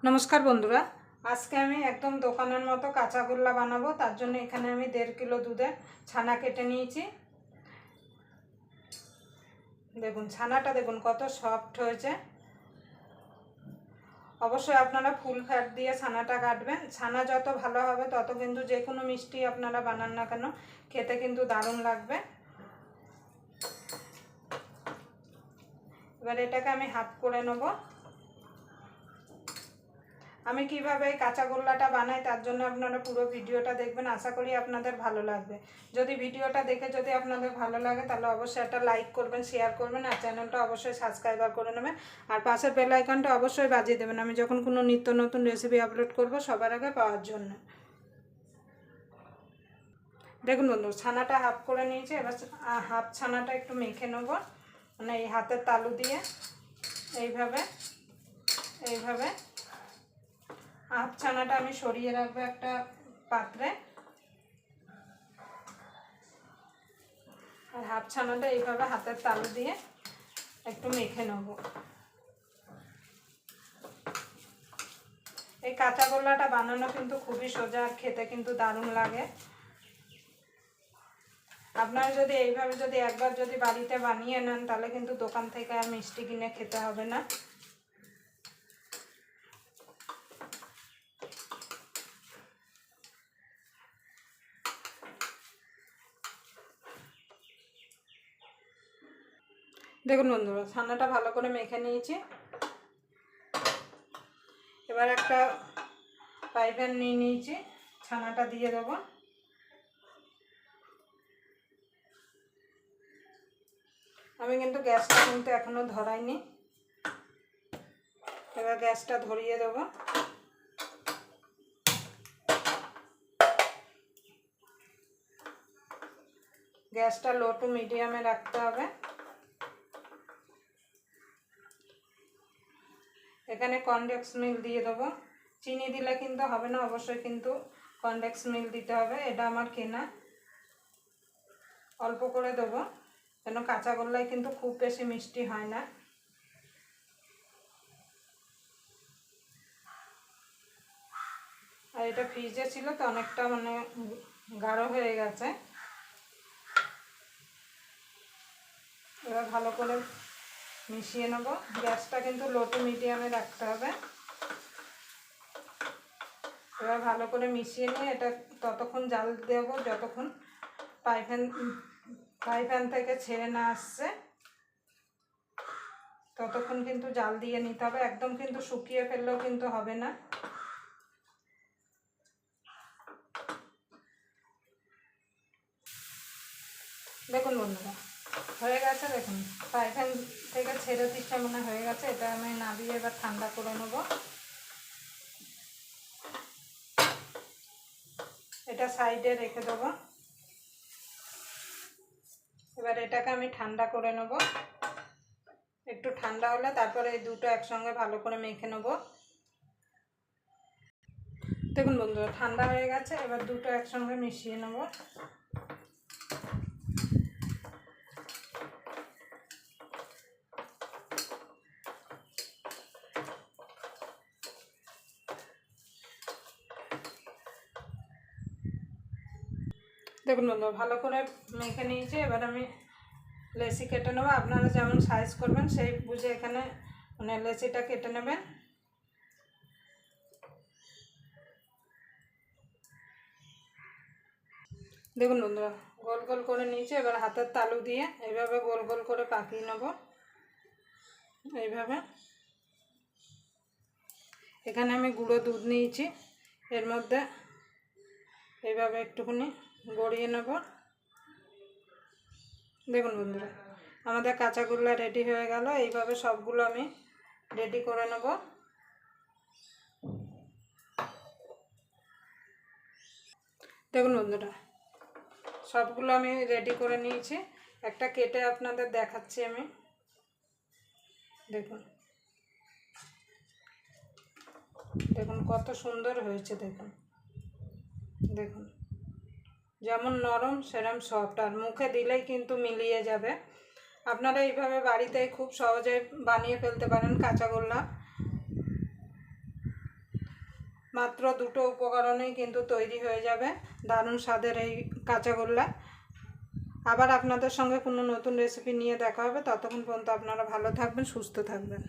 নমস্কার বন্ধুরা, আজকে আমি একদম দোকানের মতো কাঁচাগোল্লা বানাবো। তার জন্য এখানে আমি 1.5 কিলো দুধের ছানা কেটে নিয়েছি। দেখুন ছানাটা দেখুন কত সফট হয়েছে। অবশ্যই আপনারা ফুল ফ্যাট দিয়ে ছানাটা কাটবেন। ছানা যত ভালো হবে তত কিন্তু যে কোনো মিষ্টি আপনারা বানান না কেন খেতে কিন্তু দারুণ লাগবে। এবার এটাকে আমি হাফ করে নেব। আমি কিভাবে এই কাঁচাগোল্লাটা বানাই তার জন্য আপনারা পুরো ভিডিওটা দেখবেন। আশা করি আপনাদের ভালো লাগবে। যদি ভিডিওটা দেখে যদি আপনাদের ভালো লাগে তাহলে অবশ্যই একটা লাইক করবেন, শেয়ার করবেন আর চ্যানেলটা অবশ্যই সাবস্ক্রাইব করে নেবেন। আর পাশের বেল আইকনটা অবশ্যই বাজিয়ে দেবেন আমি যখন কোনো নিত্য নতুন রেসিপি আপলোড করব সবার আগে পাওয়ার জন্য। দেখুন বন্ধু, ছানাটা হাফ করে নিয়েছি। এবার হাফ ছানাটা একটু মেখে নেব, মানে এই হাতের তালু দিয়ে এইভাবে এইভাবে হাফ ছানাটা আমি সরিয়ে রাখবো একটা পাত্রে। আর হাফ ছানাটা এইভাবে হাতের তালু দিয়ে একটু মেখে নেব। এই কাঁচাগোল্লাটা বানানো কিন্তু খুবই সোজা আর খেতে কিন্তু দারুণ লাগে। আপনারা যদি এইভাবে যদি একবার যদি বাড়িতে বানিয়ে নেন তাহলে কিন্তু দোকান থেকে আর মিষ্টি কিনে খেতে হবে না। দেখুন বন্ধুরা, ছানাটা ভালো করে মেখে নিয়েছি। এবার একটা ফ্রাই প্যান নিয়ে নিয়েছি, ছানাটা দিয়ে দেবো। আমি কিন্তু গ্যাসটা কিন্তু এখনো ধরাইনি। এবার গ্যাসটা ধরিয়ে দেবো। গ্যাসটা লো টু মিডিয়ামে রাখতে হবে। এখানে কনডেন্স মিল্ক দিয়ে দেবো। চিনি দিলে কিন্তু হবে না, অবশ্যই কিন্তু কনডেন্স মিল্ক দিতে হবে। এটা আমার কেনা, অল্প করে দেবো কেন কাঁচাগোল্লায় কিন্তু খুব বেশি মিষ্টি হয় না। আর এটা ফ্রিজে ছিল তো অনেকটা মানে গাঢ় হয়ে গেছে। এবার ভালো করে মিশিয়ে নেব। গ্যাসটা কিন্তু লো টু মিডিয়ামে রাখতে হবে। এবার ভালো করে মিশিয়ে নিয়ে এটা ততক্ষণ জাল দেব যতক্ষণ ফ্রাই প্যান থেকে ছেড়ে না আসছে, ততক্ষণ কিন্তু জাল দিয়ে নিতে হবে। একদম কিন্তু শুকিয়ে ফেললেও কিন্তু হবে না। দেখুন বন্ধুরা, হয়ে গেছে। দেখুন ফ্রাই প্যান থেকে ছেড়ে দিচ্ছে, মনে হয়ে গেছে। এটা আমি নামিয়ে এবার ঠান্ডা করে নেব। এটা সাইডে রেখে দেবো। এবার এটাকে আমি ঠান্ডা করে নেব। একটু ঠান্ডা হলে তারপরে এই দুটো একসঙ্গে ভালো করে মেখে নেব। দেখুন বন্ধুরা, ঠান্ডা হয়ে গেছে। এবার দুটো একসঙ্গে মিশিয়ে নেব। দেখুন বন্ধুরা, ভালো করে মেখে নিয়েছি। এবার আমি লেচি কেটে নেবো। আপনারা যেমন সাইজ করবেন সেই বুঝে এখানে মানে লেচিটা কেটে নেবেন। দেখুন বন্ধুরা, গোল গোল করে নিয়েছি। এবার হাতের তালু দিয়ে এইভাবে গোল গোল করে পাকিয়ে নেব। এইভাবে এখানে আমি গুঁড়ো দুধ নিয়েছি, এর মধ্যে এইভাবে একটুখানি গড়িয়ে নেব। দেখুন বন্ধুরা, আমাদের কাঁচাগোল্লা রেডি হয়ে গেল। এইভাবে সবগুলো আমি রেডি করে নেব। দেখুন বন্ধুরা, সবগুলো আমি রেডি করে নিয়েছি। একটা কেটে আপনাদের দেখাচ্ছি আমি। দেখুন দেখুন কত সুন্দর হয়েছে। দেখুন দেখুন যেমন নরম সেরকম সফট, আর মুখে দিলেই কিন্তু মিলিয়ে যাবে। আপনারা এইভাবে বাড়িতেই খুব সহজে বানিয়ে ফেলতে পারেন কাঁচাগোল্লা। মাত্র দুটো উপকরণেই কিন্তু তৈরি হয়ে যাবে দারুণ স্বাদের এই কাঁচাগোল্লা। আবার আপনাদের সঙ্গে কোনো নতুন রেসিপি নিয়ে দেখা হবে। ততক্ষণ পর্যন্ত আপনারা ভালো থাকবেন, সুস্থ থাকবেন।